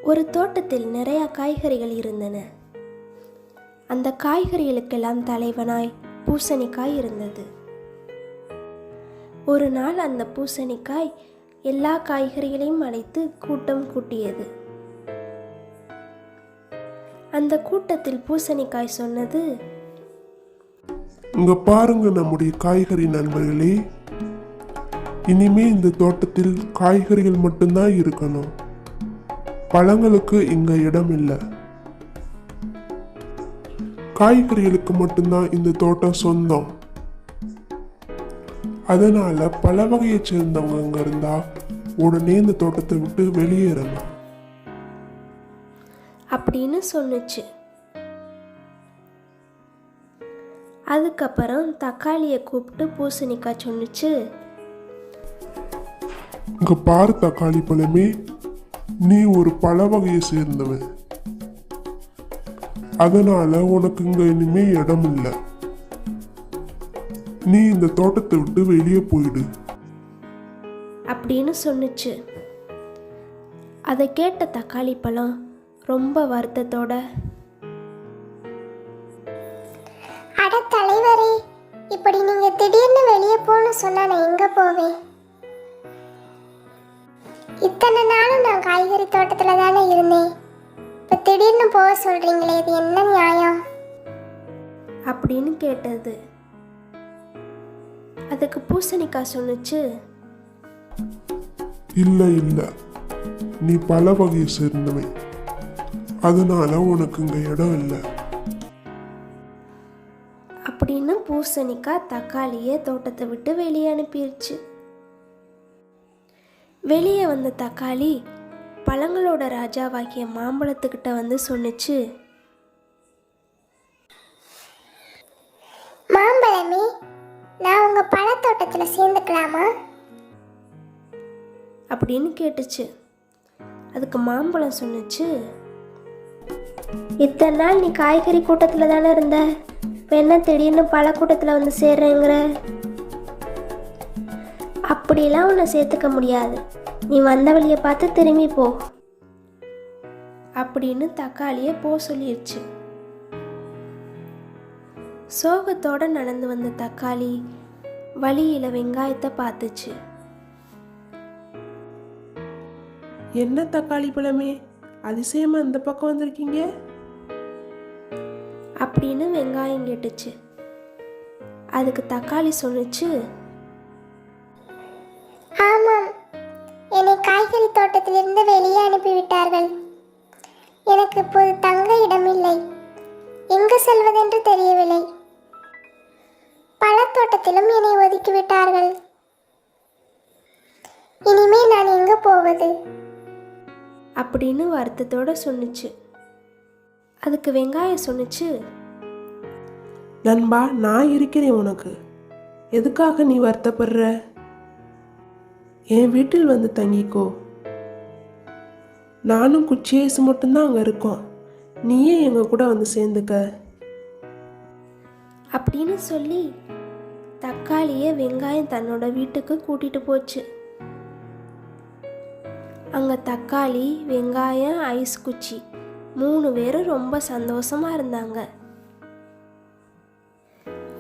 ஒரு தோட்டத்தில் நிறைய காய்கறிகள் இருந்தன. அந்த காய்கறிகளுக்கெல்லாம் தலைவனாய் பூசணிக்காய் இருந்தது. ஒரு நாள் அந்த பூசணிக்காய் எல்லா காய்கறிகளையும் அழைத்து கூட்டம் கூட்டியது. அந்த கூட்டத்தில் பூசணிக்காய் சொன்னது, இங்க பாருங்க நம்முடைய காய்கறி நண்பர்களே, இனிமே இந்த தோட்டத்தில் காய்கறிகள் மட்டும்தான் இருக்கணும். பழங்களுக்கு இங்க இடம் இல்லை. காய்கறிகளுக்கு மட்டும்தான் இந்த தோட்டம் சொந்தம். அதனால பல வகையை சேர்ந்தவங்க இங்க இருந்தா உடனே இந்த தோட்டத்தை விட்டு வெளியேறணும் அப்படின்னு சொன்னுச்சு. அதுக்கப்புறம் தக்காளியை கூப்பிட்டு பூசணிக்காய் சொன்னுச்சு, இங்க பாரு தக்காளி பழமே, நீ ஒரு பல வகையை சேர்ந்தவன். அதனால உனக்கு இங்க இனிமே இடம் இல்லை. நீ இந்த தோட்டத்தை விட்டு வெளியே போயிடு அப்படின்னு சொன்னுச்சு. அதை கேட்ட தக்காளி பழம் ரொம்ப வருத்தத்தோட, அட தலைவரே, இப்படி நீங்க திடீர்னு வெளியே போன்னு சொன்னா நான் எங்க போவேன்? இத்தனை நாளும் நான் காய்கறி தோட்டத்துல தானே இருந்தேன். இப்ப திடீர்னு போக சொல்றீங்களே, இது என்ன நியாயம்? அப்படின்னு கேட்டது. அதுக்கு பூசணிக்காய் சொன்னுச்சு, இல்ல இல்ல, நீ பல வகையை சேர்ந்தவன். அதனால உனக்கு இங்க இடம் இல்லை அப்படின்னு பூசணிக்காய் தக்காளியை தோட்டத்தை விட்டு வெளியே அனுப்பிடுச்சு. வெளியே வந்த தக்காளி பழங்களோட ராஜாவாகிய மாம்பழத்துக்கிட்ட வந்து சொன்னுச்சு, மாம்பழமே, நான் உங்க பழத்தோட்டத்துல சேர்ந்துக்கலாமா? அப்படின்னு கேட்டுச்சு. அதுக்கு மாம்பழம் சொன்னுச்சு, இத்தனை நாள் நீ காய்கறி கூட்டத்தில் தானே இருந்த, இப்போ என்ன திடீர்னு பழ கூட்டத்தில் வந்து சேர்றேங்கிற? அப்படிலாம் உன்னை சேர்த்துக்க முடியாது. நீ வந்த வழியை பார்த்து திரும்பி போ அப்படின்னு தக்காளியை போ சொல்லிடுச்சு. சோகத்தோட நடந்து வந்த தக்காளி வழியில வெங்காயத்தை பார்த்துச்சு. என்ன தக்காளி பழமே, அதிசயமா இந்த பக்கம் வந்திருக்கீங்க அப்படின்னு வெங்காயம் கேட்டுச்சு. அதுக்கு தக்காளி சொன்னுச்சு, ஆமாம், என்னை காய்கறி தோட்டத்திலிருந்து வெளியே அனுப்பிவிட்டார்கள். எனக்கு இப்போது தங்க இடமில்லை. எங்கு செல்வதென்று தெரியவில்லை. பழத்தோட்டத்திலும் என்னை ஒதுக்கிவிட்டார்கள். இனிமேல் நான் எங்கு போவது? அப்படின்னு வருத்தத்தோட சொன்னுச்சு. அதுக்கு வெங்காயம் சொன்னுச்சு, நண்பா, நான் இருக்கிறேன் உனக்கு. எதுக்காக நீ வருத்தப்படுற? என் வீட்டில் வந்து தங்கிக்கோ. நானும் குச்சியேசு மட்டும்தான் அங்கே இருக்கோம். நீயே எங்க கூட வந்து சேர்ந்துக்க அப்படின்னு சொல்லி தக்காளியை வெங்காயம் தன்னோட வீட்டுக்கு கூட்டிட்டு போச்சு. அங்க தக்காளி, வெங்காயம், ஐஸ் குச்சி 3 பேரும் ரொம்ப சந்தோஷமா இருந்தாங்க.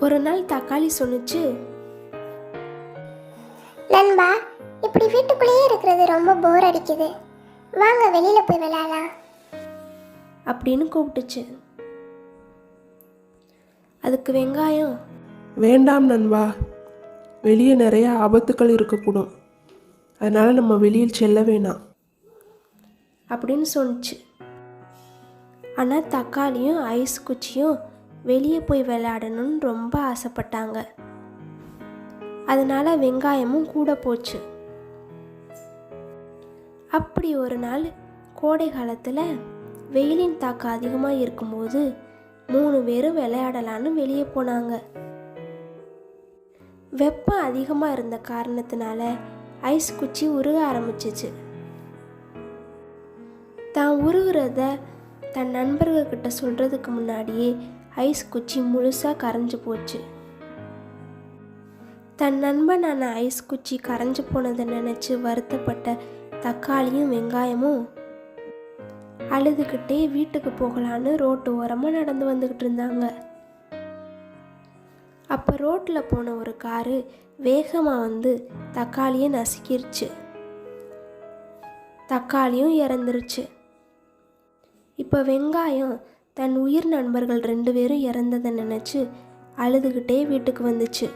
ஒரு நாள் தக்காளி சொன்னுச்சு, நண்பா, இப்படி வீட்டுக்குள்ளேயே இருக்கிறது ரொம்ப போர் அடிக்குது. வாங்க வெளியில போய் விளையாடலாம் அப்படின்னு கூப்பிட்டுச்சு. அதுக்கு வெங்காயம், வேண்டாம் நண்பா, வெளியே நிறைய ஆபத்துக்கள் இருக்கக்கூடும். அதனால நம்ம வெளியில் செல்ல வேணாம் அப்படின்னு சொன்னுச்சு. ஆனால் தக்காளியும் ஐஸ் குச்சியும் வெளியே போய் விளையாடணும்னு ரொம்ப ஆசைப்பட்டாங்க. அதனால வெங்காயமும் கூட போச்சு. அப்படி ஒரு நாள் கோடை காலத்தில் வெயிலின் தாக்கம் அதிகமாக இருக்கும்போது 3 பேரும் விளையாடலான்னு வெளியே போனாங்க. வெப்பம் அதிகமாக இருந்த காரணத்தினால ஐஸ் குச்சி உருக ஆரம்பிச்சிச்சு. தான் உருகுறத தன் நண்பர்கள்கிட்ட சொல்கிறதுக்கு முன்னாடியே ஐஸ் குச்சி முழுசாக கரைஞ்சு போச்சு. தன் நண்பனான ஐஸ் குச்சி கரைஞ்சு போனதை நினச்சி வருத்தப்பட்ட தக்காளியும் வெங்காயமும் அழுதுகிட்டே வீட்டுக்கு போகலான்னு ரோட்டு ஓரமாக நடந்து வந்துக்கிட்டு இருந்தாங்க. அப்போ ரோட்டில் போன ஒரு காரு வேகமாக வந்து தக்காளியை நசுக்கிருச்சு. தக்காளியும் இறந்துருச்சு. இப்போ வெங்காயம் தன் உயிர் நண்பர்கள் 2 பேரும் இறந்ததை நினச்சி அழுதுகிட்டே வீட்டுக்கு வந்துச்சு.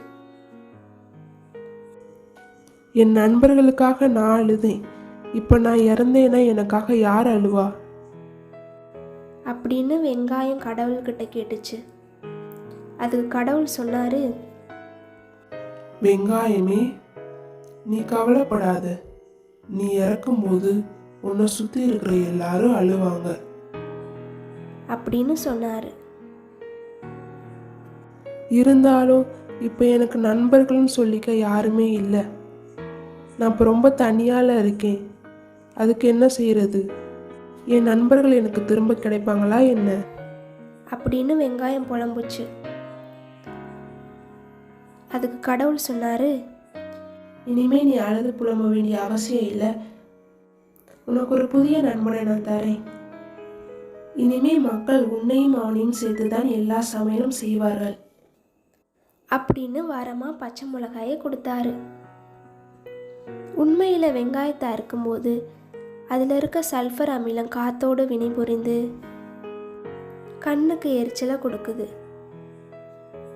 என் நண்பர்களுக்காக நான் அழுதேன், இப்போ நான் இறந்தேன்னா எனக்காக யார் அழுவா அப்படின்னு வெங்காயம் கடவுள்கிட்ட கேட்டுச்சு. அதுக்கு கடவுள் சொன்னார், வெங்காயமே, நீ கவலைப்படாத. நீ இறக்கும்போது உன்னை சுற்றி இருக்கிற எல்லாரும் அழுவாங்க அப்படின்னு சொன்னார். இருந்தாலும் இப்போ எனக்கு நண்பர்கள்னு சொல்லிக்க யாருமே இல்லை. நான் இப்போ ரொம்ப தனியால் இருக்கேன். அதுக்கு என்ன செய்கிறது? என் நண்பர்கள் எனக்கு திரும்ப கிடைப்பாங்களா என்ன? அப்படின்னு வெங்காயம் புலம்புச்சு. அதுக்கு கடவுள் சொன்னார், இனிமே நீ அழுது புலம்ப வேண்டிய அவசியம் இல்லை. உனக்கு ஒரு புதிய நண்பனை நான் தரேன். இனிமே மக்கள் உன்னையும் அவனையும் சேர்த்து தான் எல்லா சமையலும் செய்வார்கள் அப்படின்னு வரமா பச்சை மிளகாயை கொடுத்தாரு. உண்மையில் வெங்காயத்தை அறுக்கும்போது அதில் இருக்க சல்ஃபர் அமிலம் காத்தோடு வினைபுரிந்து கண்ணுக்கு எரிச்சலை கொடுக்குது.